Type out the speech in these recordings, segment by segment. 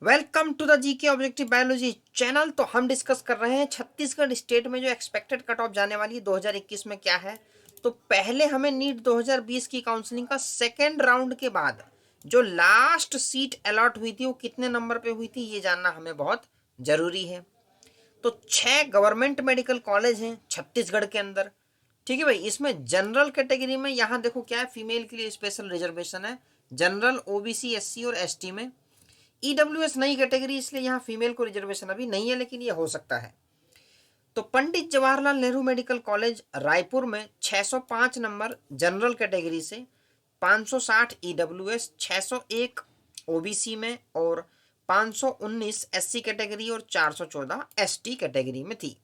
Welcome to the GK objective biology channel. तो हम discuss कर रहे हैं छत्तीसगढ़ स्टेट में जो एक्सपेक्टेड कट ऑफ जाने वाली है 2021 में क्या है। तो पहले हमें नीट 2020 की काउंसलिंग का सेकेंड राउंड के बाद जो लास्ट सीट अलॉट हुई थी वो कितने नंबर पे हुई थी ये जानना हमें बहुत जरूरी है। तो 6 गवर्नमेंट मेडिकल कॉलेज हैं छत्तीसगढ़ के अंदर। ठीक है भाई, इसमें जनरल कैटेगरी में यहाँ देखो क्या है, फीमेल के लिए स्पेशल रिजर्वेशन है, जनरल ओबीसी एससी और एसटी में। ईडब्ल्यूएस नई कैटेगरी, इसलिए यहाँ फीमेल को रिजर्वेशन अभी नहीं है, लेकिन ये हो सकता है। तो पंडित जवाहरलाल नेहरू मेडिकल कॉलेज रायपुर में 605 नंबर जनरल कैटेगरी से, 560 ईडब्ल्यूएस, 601 ओबीसी में और 519 एससी कैटेगरी और 414 एसटी कैटेगरी में थी।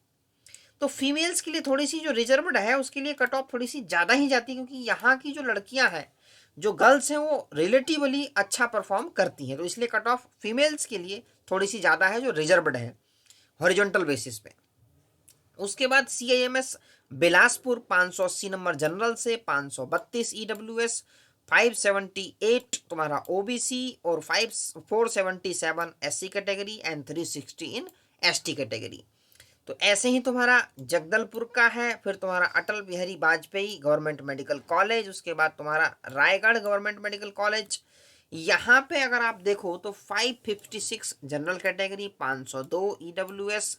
तो फीमेल्स के लिए थोड़ी सी जो रिजर्व्ड है उसके लिए कट ऑफ थोड़ी सी ज़्यादा ही जाती है, क्योंकि यहाँ की जो लड़कियां हैं, जो गर्ल्स हैं, वो रिलेटिवली अच्छा परफॉर्म करती हैं, तो इसलिए कट ऑफ फीमेल्स के लिए थोड़ी सी ज़्यादा है जो रिजर्व्ड है हॉरिजॉन्टल बेसिस पे। उसके बाद सीआईएमएस बिलासपुर 580 नंबर जनरल से, 532 ईडब्ल्यूएस, 578 तुम्हारा ओबीसी और 477 SC category and 360 in ST category. तो ऐसे ही तुम्हारा जगदलपुर का है, फिर तुम्हारा Atal Bihari Vajpayee government medical college, उसके बाद तुम्हारा रायगढ़ गवर्नमेंट मेडिकल कॉलेज। यहाँ पे अगर आप देखो तो 556 जनरल कैटेगरी, 502 ईडब्ल्यूएस।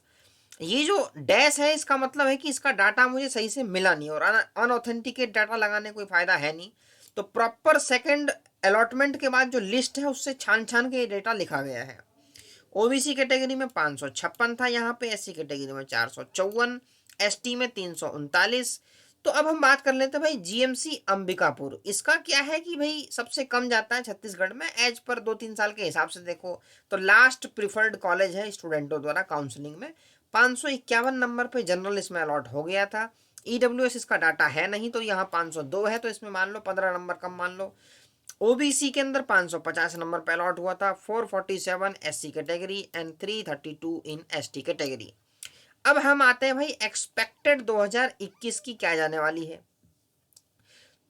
ये जो डैश है इसका मतलब है कि इसका डाटा मुझे सही से मिला नहीं, और अनऑथेंटिकेट डाटा लगाने कोई फायदा है नहीं। तो प्रॉपर सेकंड अलॉटमेंट के बाद जो लिस्ट है उससे छान छान के ये डेटा लिखा गया है। ओबीसी कैटेगरी में 556 था यहाँ पे, एससी कैटेगरी में 454, एसटी में 339। तो अब हम बात कर लेते हैं भाई जीएमसी अंबिकापुर। इसका क्या है कि भाई सबसे कम जाता है छत्तीसगढ़ में, एज पर 2-3 साल के हिसाब से देखो तो लास्ट प्रिफर्ड कॉलेज है स्टूडेंटों द्वारा काउंसलिंग में। 551 नंबर पे जनरल इसमें अलॉट हो गया था। ईडब्ल्यूएस इसका डाटा है नहीं, तो यहाँ 502 है, तो इसमें मान लो 15 नंबर कम मान लो। ओबीसी के अंदर 550 नंबर पे अलॉट हुआ था, 447 SC category and 332 in ST category. अब हम आते हैं भाई एक्सपेक्टेड 2021 की क्या जाने वाली है।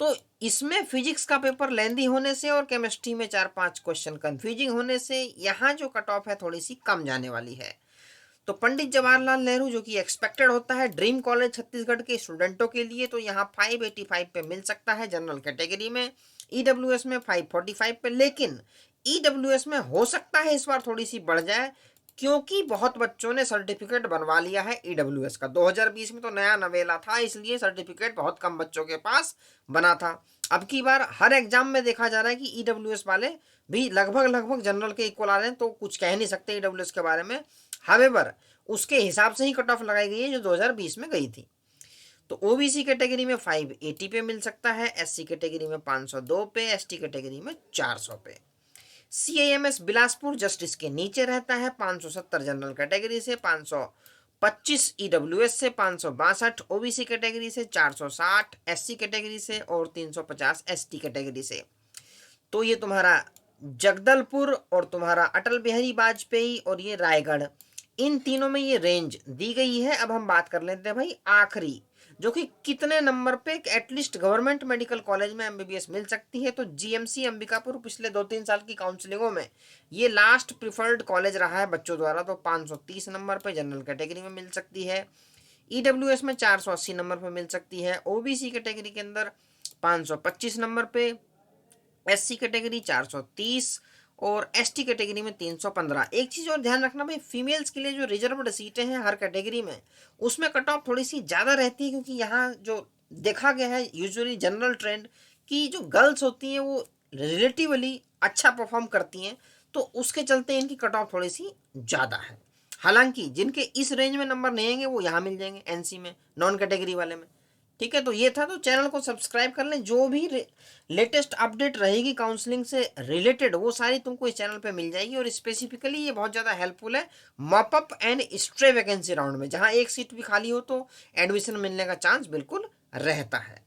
तो इसमें फिजिक्स का पेपर लेंदी होने से और केमिस्ट्री में 4-5 क्वेश्चन कंफ्यूजिंग होने से यहाँ जो कट ऑफ है थोड़ी सी कम जाने वाली है। तो पंडित जवाहरलाल नेहरू जो कि एक्सपेक्टेड होता है ड्रीम कॉलेज छत्तीसगढ़ के स्टूडेंटों के लिए, तो यहाँ 585 पे मिल सकता है जनरल कैटेगरी में, ईडब्ल्यूएस में 545 पे। लेकिन ईडब्ल्यूएस में हो सकता है इस बार थोड़ी सी बढ़ जाए, क्योंकि बहुत बच्चों ने सर्टिफिकेट बनवा लिया है ईडब्ल्यूएस का। 2020 में तो नया नवेला था, इसलिए सर्टिफिकेट बहुत कम बच्चों के पास बना था। अब की बार हर एग्जाम में देखा जा रहा है कि ईडब्ल्यूएस वाले भी लगभग लगभग जनरल के इक्वल आ रहे हैं, तो कुछ कह नहीं सकते ईडब्ल्यूएस के बारे में। हावेवर उसके हिसाब से ही कट ऑफ लगाई गई है जो 2020 में गई थी। तो ओबीसी कैटेगरी में 580 पे मिल सकता है, एससी कैटेगरी में 502 पे, एसटी कैटेगरी में 400 पे। सीआईएमएस बिलासपुर जस्ट इसके नीचे रहता है, 570 जनरल कैटेगरी से, 525 ईडब्ल्यूएस से, 562 ओबीसी कैटेगरी से, 460 एससी कैटेगरी से और 350 एसटी कैटेगरी से। तो ये तुम्हारा जगदलपुर और तुम्हारा अटल बिहारी वाजपेयी और ये रायगढ़, इन तीनों में ये रेंज दी गई है। अब हम बात कर लेते हैं भाई आखिरी, जो कि कितने नंबर पे एटलीस्ट गवर्नमेंट मेडिकल कॉलेज में एमबीबीएस मिल सकती है। तो जीएमसी अंबिकापुर पिछले 2-3 साल की काउंसलिंगों में ये लास्ट प्रिफर्ड कॉलेज रहा है बच्चों द्वारा, तो 530 नंबर पे जनरल कैटेगरी में मिल सकती है। ईडब्ल्यूएस में 480 नंबर पे मिल सकती है, ओबीसी कैटेगरी के अंदर 525 नंबर पे, एससी कैटेगरी 430 और एसटी कैटेगरी में 315। एक चीज़ और ध्यान रखना भाई, फीमेल्स के लिए जो रिजर्व्ड सीटें हैं हर कैटेगरी में, उसमें कट ऑफ थोड़ी सी ज़्यादा रहती है, क्योंकि यहाँ जो देखा गया है यूजुअली जनरल ट्रेंड कि जो गर्ल्स होती हैं वो रिलेटिवली अच्छा परफॉर्म करती हैं, तो उसके चलते इनकी कट ऑफ थोड़ी सी ज़्यादा है। हालांकि जिनके इस रेंज में नंबर नहीं आएंगे वो यहाँ मिल जाएंगे एनसी में, नॉन कैटेगरी वाले में। ठीक है, तो ये था। तो चैनल को सब्सक्राइब कर लें, जो भी लेटेस्ट अपडेट रहेगी काउंसलिंग से रिलेटेड वो सारी तुमको इस चैनल पे मिल जाएगी। और स्पेसिफिकली ये बहुत ज़्यादा हेल्पफुल है mop up and stray vacancy round में, जहाँ एक सीट भी खाली हो तो एडमिशन मिलने का चांस बिल्कुल रहता है।